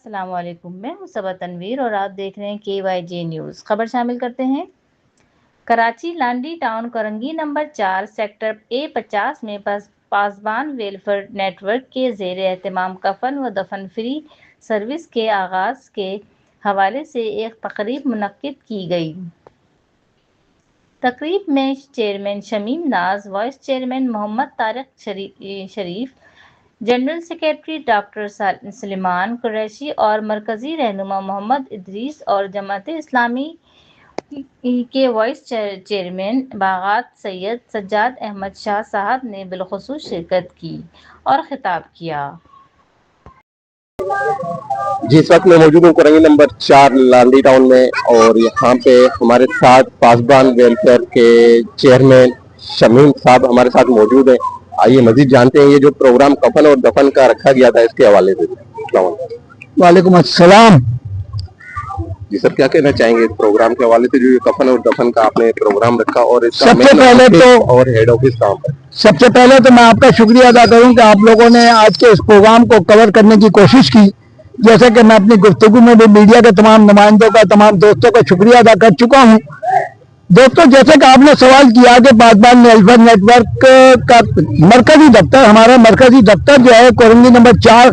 السلام علیکم، میں ہوں صبا تنویر اور آپ دیکھ رہے ہیں KYJ نیوز۔ خبر شامل کرتے ہیں۔ Karachi Landhi town Korangi number 4 sector A50 میں پاسبان ویلفیئر نیٹ ورک کے زیر اہتمام کفن و دفن فری سروس کے آغاز کے حوالے سے ایک تقریب منعقد کی گئی۔ تقریب میں چیئرمین شمیم ناز، وائس چیئرمین محمد طارق شریف، جنرل سیکریٹری ڈاکٹر سلیمان قریشی اور مرکزی رہنما محمد ادریس اور جماعت اسلامی کے وائس چیئرمین باغات سید سجاد احمد شاہ صاحب نے بالخصوص شرکت کی اور خطاب کیا۔ اس وقت میں موجود ہوں کورنگی نمبر 4 لانڈی ٹاؤن میں، اور یہاں پہ ہمارے ساتھ پاسبان ویلفیئر کے چیئرمین شمیم صاحب ہمارے ساتھ موجود ہیں۔ آئیے مزید جانتے ہیں یہ جو پروگرام کفن اور دفن کا رکھا گیا تھا اس کے حوالے سے۔ وعلیکم السلام۔ جی سر، کیا کہنا چاہیں گے اس پروگرام کے حوالے سے جو یہ کفن اور دفن کا آپ نے پروگرام رکھا، اور اس کا سب سے پہلے تو اور ہیڈ آفس کہاں پر؟ سب سے پہلے تو میں آپ کا شکریہ ادا کروں کہ آپ لوگوں نے آج کے اس پروگرام کو کور کرنے کی کوشش کی، جیسے کہ میں اپنی گفتگو میں بھی میڈیا کے تمام نمائندوں کا، تمام دوستوں کا شکریہ ادا کر چکا ہوں۔ دوستوں، جیسے کہ آپ نے سوال کیا کہ پاسبان ویلفیئر نیٹ ورک کا مرکزی دفتر، ہمارا مرکزی دفتر جو ہے کورنگی نمبر 4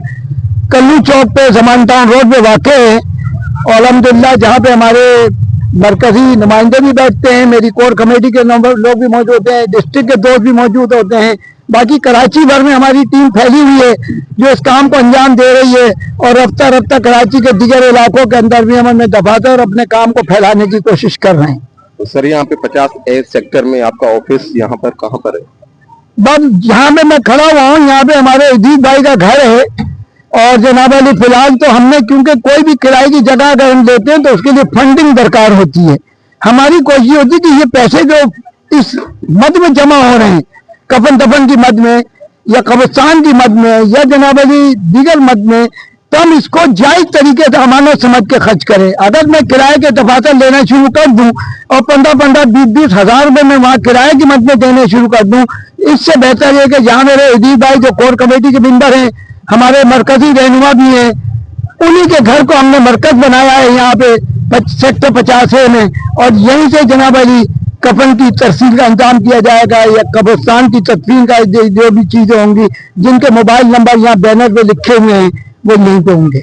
کلو چوک پہ زمان ٹاؤن روڈ پہ واقع ہے، اور الحمدللہ جہاں پہ ہمارے مرکزی نمائندے بھی بیٹھتے ہیں، میری کور کمیٹی کے لوگ بھی موجود ہوتے ہیں، ڈسٹرکٹ کے دوست بھی موجود ہوتے ہیں، باقی کراچی بھر میں ہماری ٹیم پھیلی ہوئی ہے جو اس کام کو انجام دے رہی ہے، اور رفتہ رفتہ کراچی کے دیگر علاقوں کے اندر بھی ہم اپنے دفاتر اپنے کام کو پھیلانے کی کوشش کر رہے ہیں۔ سر، یہاں پہ 50A سیکٹر میں آپ کا آفس یہاں پر کہاں پر ہے؟ بس جہاں پہ میں کھڑا ہوا ہوں یہاں پہ ہمارے عزیز بھائی کا گھر ہے، اور جناب علی فی الحال تو ہم نے، کیونکہ کوئی بھی کرائے کی جگہ اگر ہم دیتے ہیں تو اس کے لیے فنڈنگ درکار ہوتی ہے، ہماری کوشش ہوتی ہے کہ یہ پیسے جو اس مد میں جمع ہو رہے ہیں، کفن دفن کی مد میں یا قبرستان کی مد میں یا جناب علی دیگر مد میں، تو ہم اس کو جائز طریقے سے امانت سمجھ کے خرچ کریں۔ اگر میں کرائے کے دفاتر لینا شروع کر دوں اور 15 20 ہزار روپے میں وہاں کرائے کی مد میں دینے شروع کر دوں، اس سے بہتر ہے کہ جہاں میرے عزیز بھائی جو کور کمیٹی کے ممبر ہیں، ہمارے مرکزی رہنما بھی ہیں، انہی کے گھر کو ہم نے مرکز بنایا ہے یہاں پہ سیکٹر 50A میں، اور یہیں سے جناب علی کفن کی ترسیل کا انتظام کیا جائے گا، یا قبرستان کی تدفین کا جو بھی چیزیں ہوں گی، جن کے موبائل نمبر یہاں بینر پہ لکھے ہوئے ہیں وہ یہیں پہ ہوں گے۔